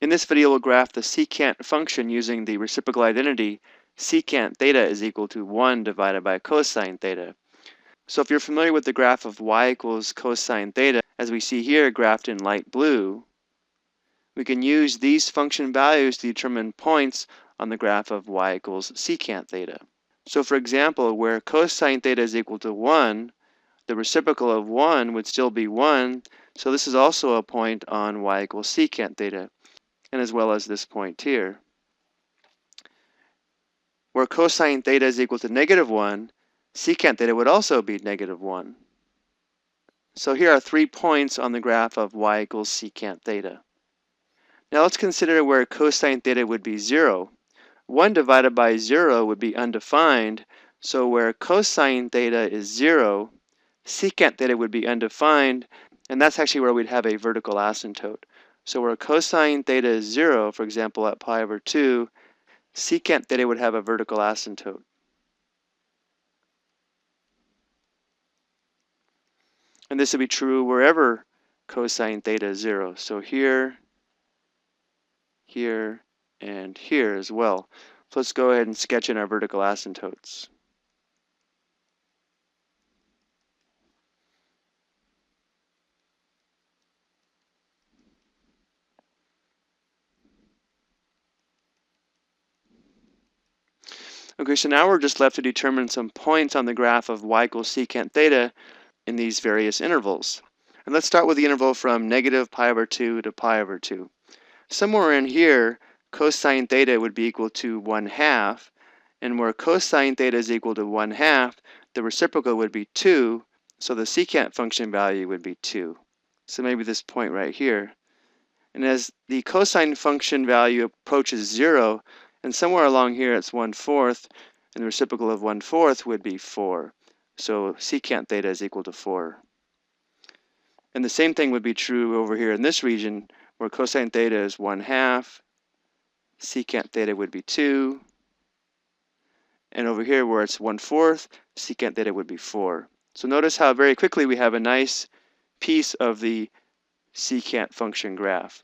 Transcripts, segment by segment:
In this video, we'll graph the secant function using the reciprocal identity secant theta is equal to 1 divided by cosine theta. So if you're familiar with the graph of y equals cosine theta, as we see here graphed in light blue, we can use these function values to determine points on the graph of y equals secant theta. So for example, where cosine theta is equal to 1, the reciprocal of 1 would still be 1, so this is also a point on y equals secant theta, and as well as this point here. Where cosine theta is equal to -1, secant theta would also be -1. So here are 3 points on the graph of y equals secant theta. Now let's consider where cosine theta would be 0. 1 divided by 0 would be undefined, so where cosine theta is 0, secant theta would be undefined, and that's actually where we'd have a vertical asymptote. So where cosine theta is 0, for example at pi over 2, secant theta would have a vertical asymptote. And this would be true wherever cosine theta is 0. So here, here, and here as well. So let's go ahead and sketch in our vertical asymptotes. Okay, so now we're just left to determine some points on the graph of y equals secant theta in these various intervals. And let's start with the interval from negative pi over 2 to pi over 2. Somewhere in here, cosine theta would be equal to 1/2, and where cosine theta is equal to 1/2, the reciprocal would be 2, so the secant function value would be 2. So maybe this point right here. And as the cosine function value approaches 0, and somewhere along here it's 1/4, and the reciprocal of 1/4 would be 4. So secant theta is equal to 4. And the same thing would be true over here in this region, where cosine theta is 1/2, secant theta would be 2, and over here where it's 1/4, secant theta would be 4. So notice how very quickly we have a nice piece of the secant function graph.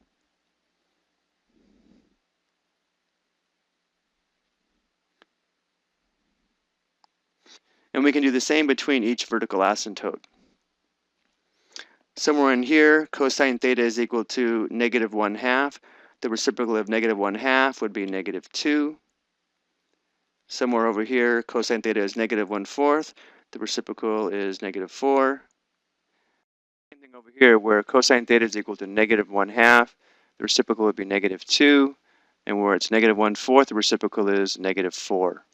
And we can do the same between each vertical asymptote. Somewhere in here, cosine theta is equal to -1/2. The reciprocal of -1/2 would be -2. Somewhere over here, cosine theta is -1/4. The reciprocal is -4. Same thing over here, where cosine theta is equal to -1/2. The reciprocal would be -2. And where it's -1/4, the reciprocal is -4.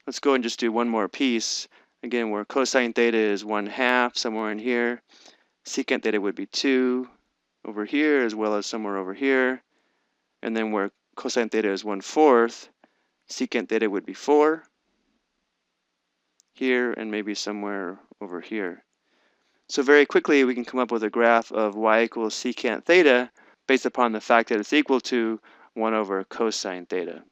Let's go and just do one more piece. Again, where cosine theta is 1/2, somewhere in here. Secant theta would be 2 over here, as well as somewhere over here. And then where cosine theta is 1/4, secant theta would be 4 here, and maybe somewhere over here. So very quickly, we can come up with a graph of y equals secant theta based upon the fact that it's equal to 1 over cosine theta.